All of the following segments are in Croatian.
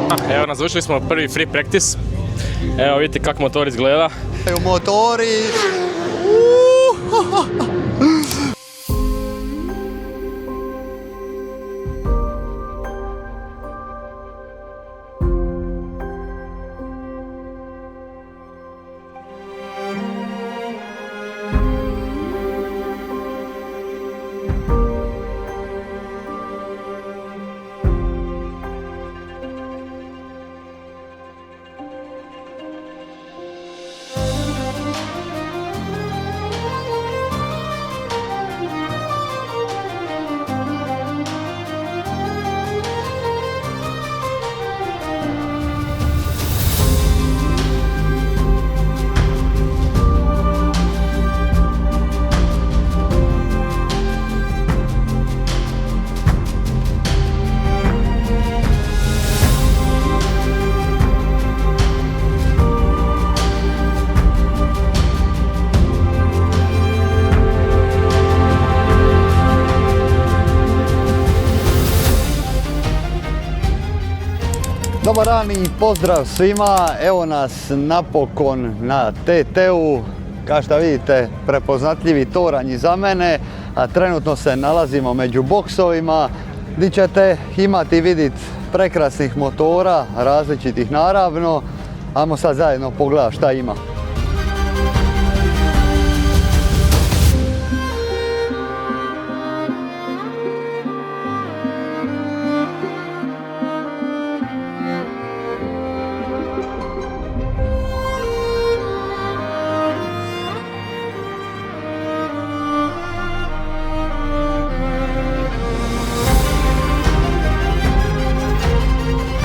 Evo nas, završili smo prvi free practice. Evo vidite kako motor izgleda. Motori! Dobar dan i pozdrav svima, evo nas napokon na TT-u, kao što vidite prepoznatljivi toranj iza mene, a trenutno se nalazimo među boksovima gdje ćete imati vidjeti prekrasnih motora, različitih naravno. Ajmo sad zajedno pogledati šta ima.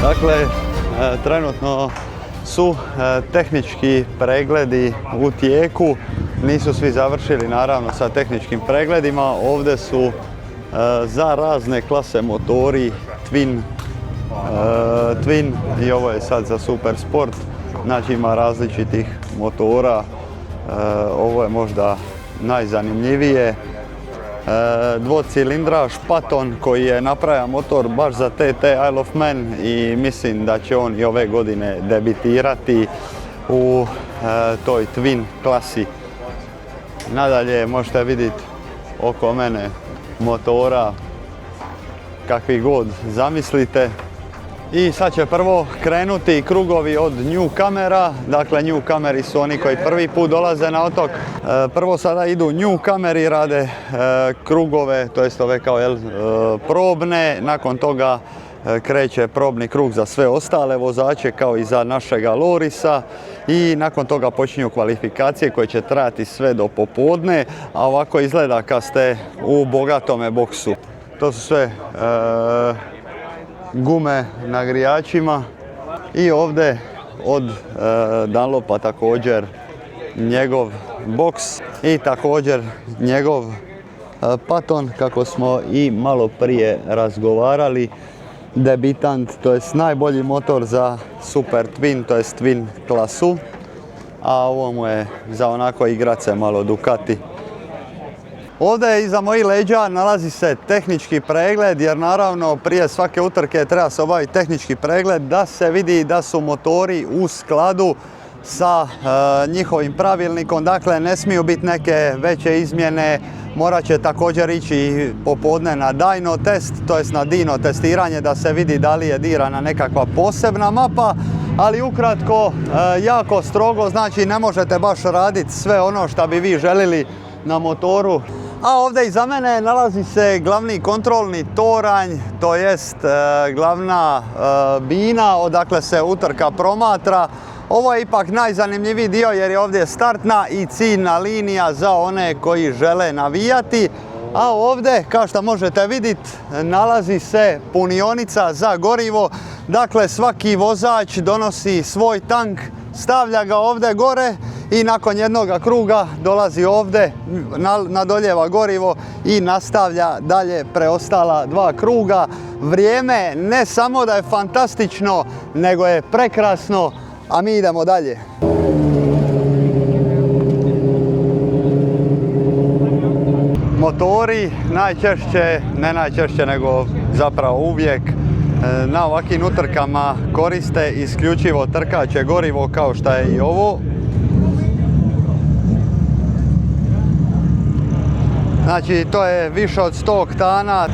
Dakle, trenutno su tehnički pregledi u tijeku, nisu svi završili naravno sa tehničkim pregledima. Ovdje su za razne klase motori Twin i ovo je sad za Super Sport, znači ima različitih motora, ovo je možda najzanimljivije. Dvocilindraž Patton koji je napravio motor baš za TT Isle of Man i mislim da će on i ove godine debitirati u toj Twin klasi. Nadalje možete vidjeti oko mene motora kakvi god zamislite. I sad će prvo krenuti krugovi od newcomera, dakle newcomeri su oni koji prvi put dolaze na otok. Prvo sada idu newcomeri, rade krugove, to jest ove kao probne, nakon toga kreće probni krug za sve ostale vozače kao i za našega Lorisa i nakon toga počinju kvalifikacije koje će trajati sve do popodne, a ovako izgleda kad ste u bogatome boksu. To su sve gume na grijačima i ovdje od Dunlopa također njegov boks i također njegov Patton kako smo i malo prije razgovarali, debitant, to jest najbolji motor za Super Twin, to jest Twin klasu, a ovo mu je za onako igrat se malo Ducati. Ovdje iza mojih leđa nalazi se tehnički pregled jer naravno prije svake utrke treba se obaviti tehnički pregled da se vidi da su motori u skladu sa njihovim pravilnikom, dakle ne smiju biti neke veće izmjene. Morat će također ići popodne na dyno test, to jest na dino testiranje da se vidi da li je dirana nekakva posebna mapa, ali ukratko jako strogo, znači ne možete baš raditi sve ono što bi vi željeli na motoru. A ovdje iza mene nalazi se glavni kontrolni toranj, to jest glavna bina odakle se utrka promatra. Ovo je ipak najzanimljiviji dio jer je ovdje startna i ciljna linija za one koji žele navijati. A ovdje, kao što možete vidjeti, nalazi se punionica za gorivo. Dakle, svaki vozač donosi svoj tank, stavlja ga ovdje gore i nakon jednog kruga dolazi ovdje, nadoljeva gorivo i nastavlja dalje preostala dva kruga. Vrijeme ne samo da je fantastično, nego je prekrasno, a mi idemo dalje. Motori najčešće, ne najčešće nego zapravo uvijek, na ovakvim utrkama koriste isključivo trkaće gorivo kao što je i ovo. Znači to je više od 100 oktana.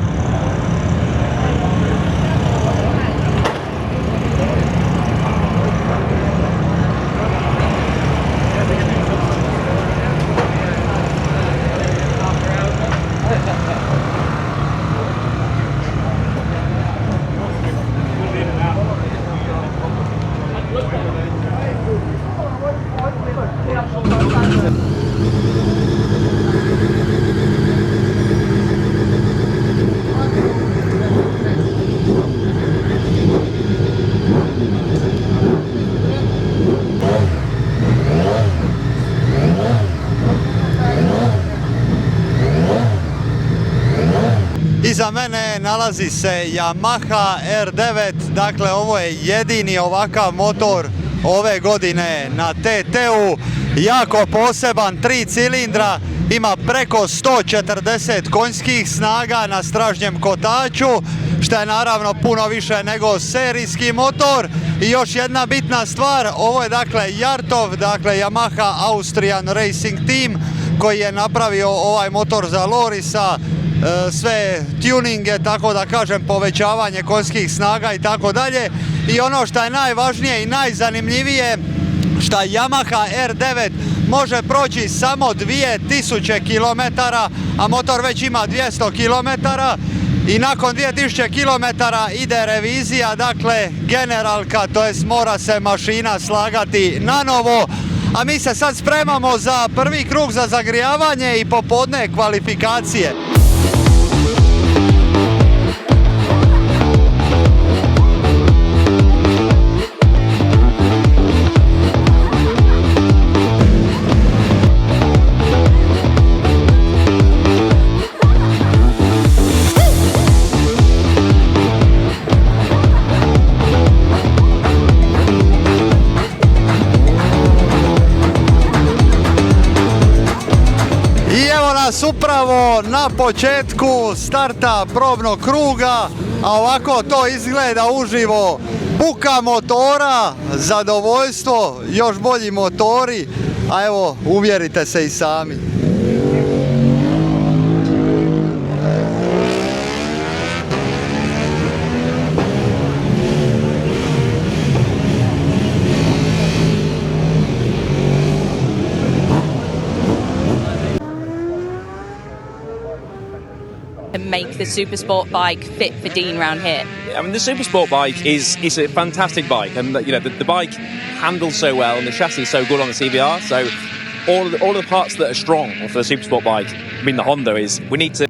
Iza mene nalazi se Yamaha R9, dakle ovo je jedini ovakav motor ove godine na TT-u, jako poseban, 3 cilindra, ima preko 140 konjskih snaga na stražnjem kotaču, što je naravno puno više nego serijski motor. I još jedna bitna stvar, ovo je dakle Jartov, dakle Yamaha Austrian Racing Team, koji je napravio ovaj motor za Lorisa, sve tuninge, tako da kažem, povećavanje konjskih snaga i tako dalje. I ono što je najvažnije i najzanimljivije, što Yamaha R9 može proći samo 2000 km, a motor već ima 200 km. I nakon 2000 km ide revizija, dakle generalka, to jest mora se mašina slagati na novo. A mi se sad spremamo za prvi krug za zagrijavanje i popodne kvalifikacije. Upravo na početku starta probnog kruga, a ovako to izgleda uživo. Buka motora, zadovoljstvo, još bolji motori, a evo uvjerite se i sami. And make the Supersport bike fit for Dean round here? I mean, the Supersport bike is a fantastic bike, and you know the bike handles so well, and the chassis is so good on the CBR. So all of the parts that are strong for the Supersport bike, I mean the Honda, is we need to.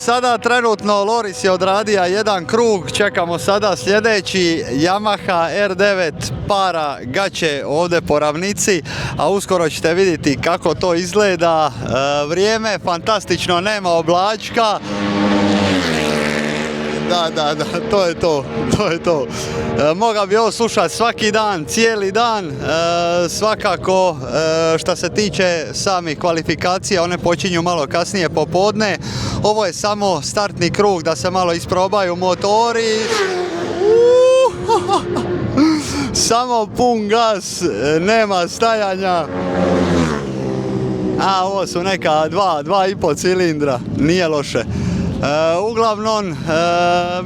Sada trenutno Loris je odradio jedan krug, čekamo sada sljedeći. Yamaha R9 para gaće ovdje po ravnici, a uskoro ćete vidjeti kako to izgleda. Vrijeme fantastično, nema oblačka. Da, to je to. Mogao bi ovo slušati svaki dan, cijeli dan. Svakako, što se tiče samih kvalifikacija, one počinju malo kasnije popodne. Ovo je samo startni krug da se malo isprobaju motori. samo pun gas, nema stajanja. A ovo su neka 2,5 cilindra, nije loše. Uglavnom,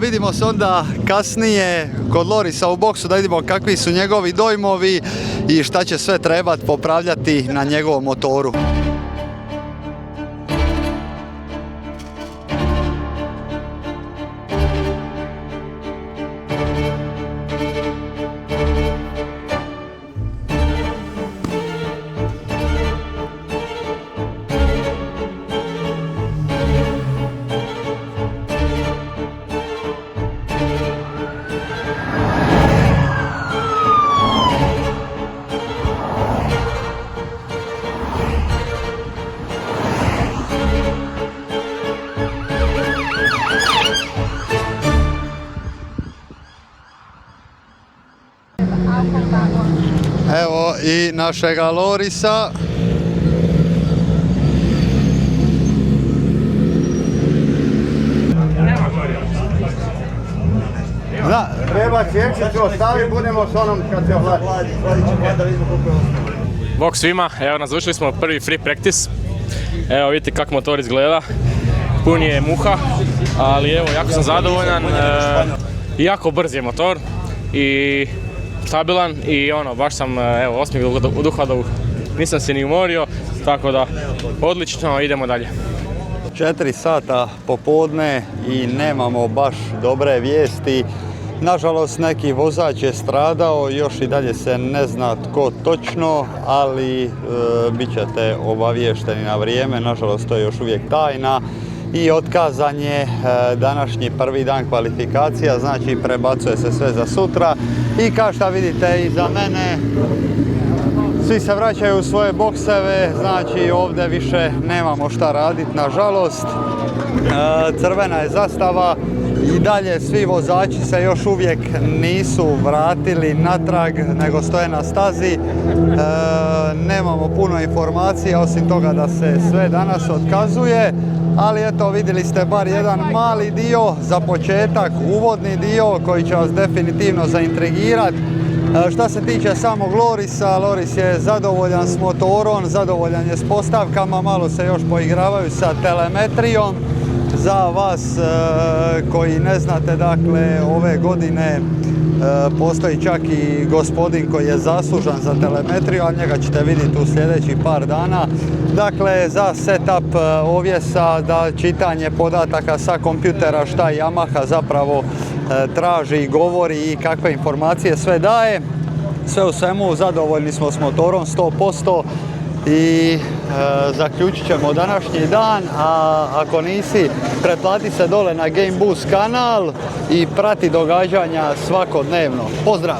vidimo se onda kasnije kod Lorisa u boksu da vidimo kakvi su njegovi dojmovi i šta će sve trebati popravljati na njegovom motoru. Evo i našega Lorisa. Da, treba čečicu ostaviti, budemo s onom kad se ohladi. Bok svima, evo nas završili smo prvi free practice. Evo vidite kako motor izgleda. Pun je muha, ali evo jako sam zadovoljan. Jako brz je motor i stabilan i ono, baš sam osmijeh od uha do uha. Nisam se ni umorio, tako da odlično, idemo dalje. 4 sata popodne i nemamo baš dobre vijesti. Nažalost, neki vozač je stradao, još i dalje se ne zna tko točno, ali bit ćete obaviješteni na vrijeme. Nažalost, to je još uvijek tajna. I otkazan je današnji prvi dan kvalifikacija, znači prebacuje se sve za sutra. I kao što vidite iza mene, svi se vraćaju u svoje bokseve, znači ovdje više nemamo šta raditi, nažalost. Crvena je zastava i dalje svi vozači se još uvijek nisu vratili natrag, nego stoje na stazi. Nemamo puno informacija, osim toga da se sve danas otkazuje. Ali eto, vidjeli ste bar jedan mali dio za početak, uvodni dio koji će vas definitivno zaintrigirati. Šta se tiče samog Lorisa, Loris je zadovoljan s motorom, zadovoljan je s postavkama, malo se još poigravaju sa telemetrijom. Za vas koji ne znate, dakle, ove godine postoji čak i gospodin koji je zaslužan za telemetriju, a njega ćete vidjeti u sljedećih par dana. Dakle, za setup ovjesa, da čitanje podataka sa kompjutera šta Yamaha zapravo traži, govori i kakve informacije sve daje. Sve u svemu zadovoljni smo s motorom 100% i zaključit ćemo današnji dan, a ako nisi, pretplati se dole na Game Boost kanal i prati događanja svakodnevno. Pozdrav!